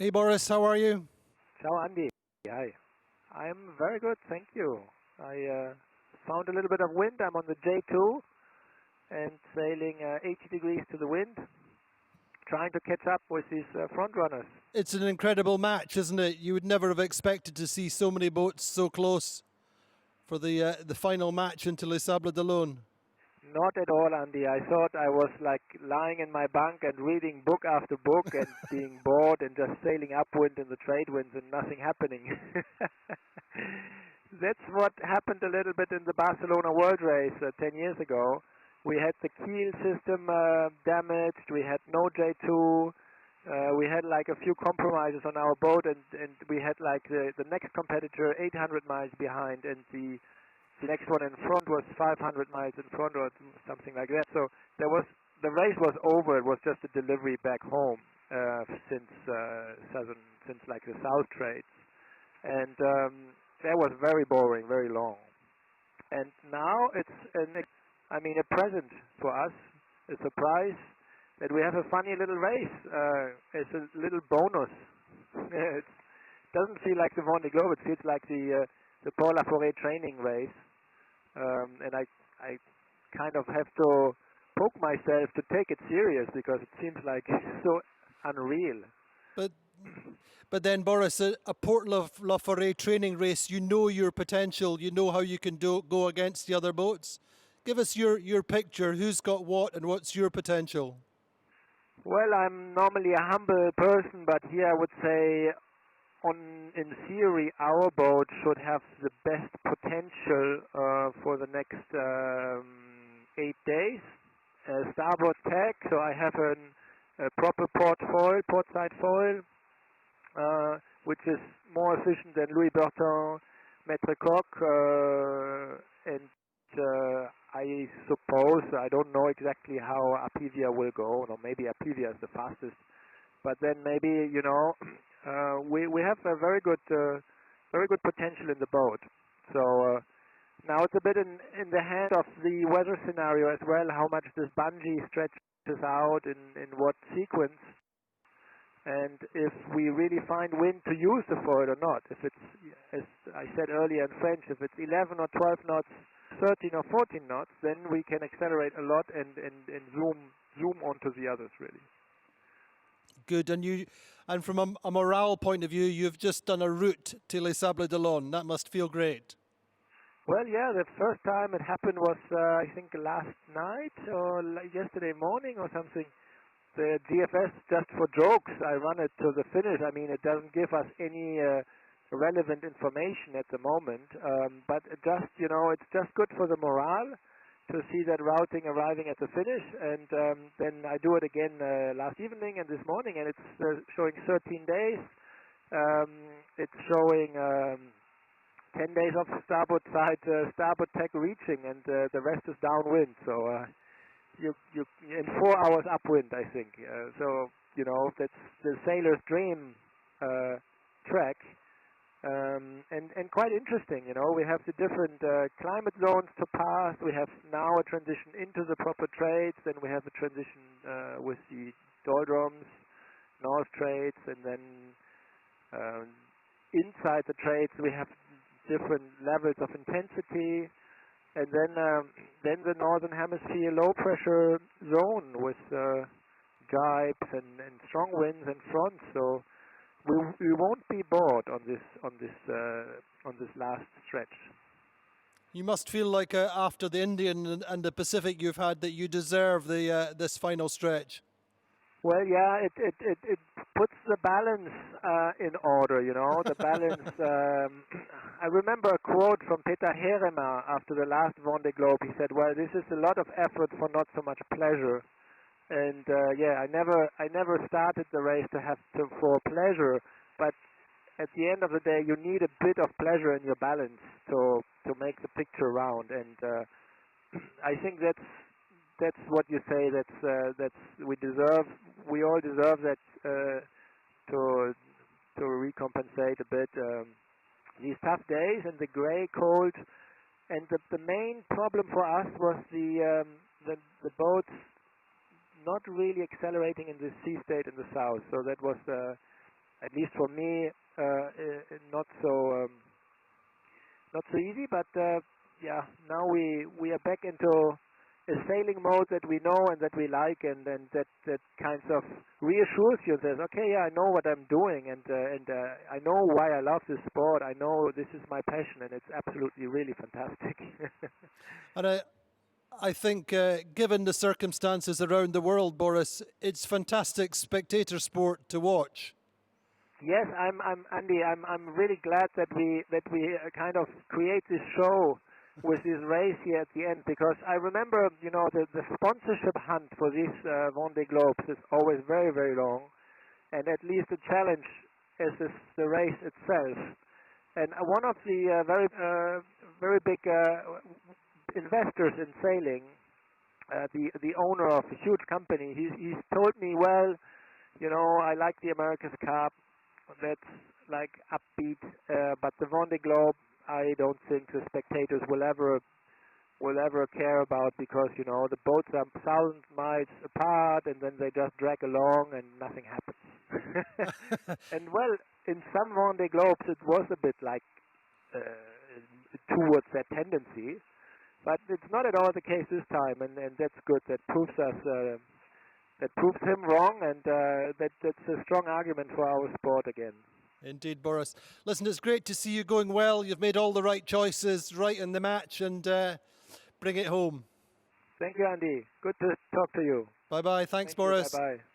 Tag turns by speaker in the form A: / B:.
A: Hey Boris, how are you?
B: Ciao, Andy. Hi. I'm very good, thank you. I found a little bit of wind. I'm on the J2 and sailing 80 degrees to the wind, trying to catch up with these front runners.
A: It's an incredible match, isn't it? You would never have expected to see so many boats so close for the final match into Les Sables d'Olonne.
B: Not at all, Andy. I thought I was like lying in my bunk and reading book after book and being bored and just sailing upwind in the trade winds and nothing happening. That's what happened a little bit in the Barcelona World Race 10 years ago. We had the keel system damaged, we had no J2, we had like a few compromises on our boat, and we had like the next competitor 800 miles behind, and the next one in front was 500 miles in front or something like that. So the race was over. It was just a delivery back home since like the South Trades, and that was very boring, very long. And now it's a present for us, a surprise that we have a funny little race. It's a little bonus. It doesn't feel like the Vendée Globe. It feels like the Paul Laforêt training race. And I kind of have to poke myself to take it serious because it seems like so unreal.
A: But then Boris, a Port Laforêt training race, you know your potential, you know how you can go against the other boats. Give us your picture, who's got what and what's your potential?
B: Well, I'm normally a humble person, but here I would say in theory, our boat should have the best potential for the next 8 days. Starboard tack, so I have a proper port side foil, which is more efficient than Louis Bertin Maître Coq, and I suppose, I don't know exactly how Apivia will go, or maybe Apivia is the fastest, but then maybe, we have a very good potential in the boat. So now it's a bit in the hand of the weather scenario as well, how much this bungee stretches out in what sequence, and if we really find wind to use the foil or not. If it's, as I said earlier in French, if it's 11 or 12 knots, 13 or 14 knots, then we can accelerate a lot and zoom onto the others really.
A: Good, and from a morale point of view, you've just done a route to Les Sables d'Olonne. That must feel great.
B: Well, yeah, the first time it happened was I think last night or yesterday morning or something. The GFS, just for jokes, I run it to the finish. I mean, it doesn't give us any relevant information at the moment, but it's just good for the morale to see that routing arriving at the finish, and then I do it again last evening and this morning, and it's showing 13 days. It's showing 10 days of starboard side, starboard tack reaching, and the rest is downwind. So you in 4 hours upwind, I think. That's the sailor's dream track. And quite interesting, we have the different climate zones to pass. We have now a transition into the proper trades, then we have a transition with the doldrums, North trades, and then inside the trades we have different levels of intensity, and then the northern hemisphere low pressure zone with jibes and strong winds and fronts. So we won't be bored on this last stretch.
A: You must feel like after the Indian and the Pacific you've had that you deserve this final stretch.
B: Well, yeah, it puts the balance in order, the balance. I remember a quote from Peter Herema after the last Vendée Globe. He said, well, this is a lot of effort for not so much pleasure. And I never started the race for pleasure, but at the end of the day, you need a bit of pleasure in your balance to make the picture round. And I think that's what you say. That's we all deserve that to recompensate a bit these tough days and the grey, cold. And the main problem for us was the boats not really accelerating in the sea state in the south. So that was at least for me, not so easy. But yeah, now we are back into a sailing mode that we know and that we like, and that kind of reassures you. Says, okay, yeah, I know what I'm doing, and I know why I love this sport. I know this is my passion, and it's absolutely really fantastic.
A: And I think, given the circumstances around the world, Boris, it's fantastic spectator sport to watch.
B: Yes, I'm Andy. I'm really glad that we kind of create this show with this race here at the end, because I remember, the sponsorship hunt for these Vendée Globes is always very, very long, and at least the challenge is the race itself. And one of the very big investors in sailing, the owner of a huge company, he's told me, well, I like the America's Cup. That's like upbeat, but the Vendée Globe, I don't think the spectators will ever care about, because the boats are thousands of miles apart, and then they just drag along and nothing happens. And well, in some Vendée Globes it was a bit like towards that tendency, but it's not at all the case this time, and that's good. That proves us. That proves him wrong, and that's a strong argument for our sport again.
A: Indeed, Boris. Listen, it's great to see you going well. You've made all the right choices right in the match, and bring it home.
B: Thank you, Andy. Good to talk to you.
A: Bye-bye. Thanks,
B: Thank you.
A: Boris.
B: Bye-bye.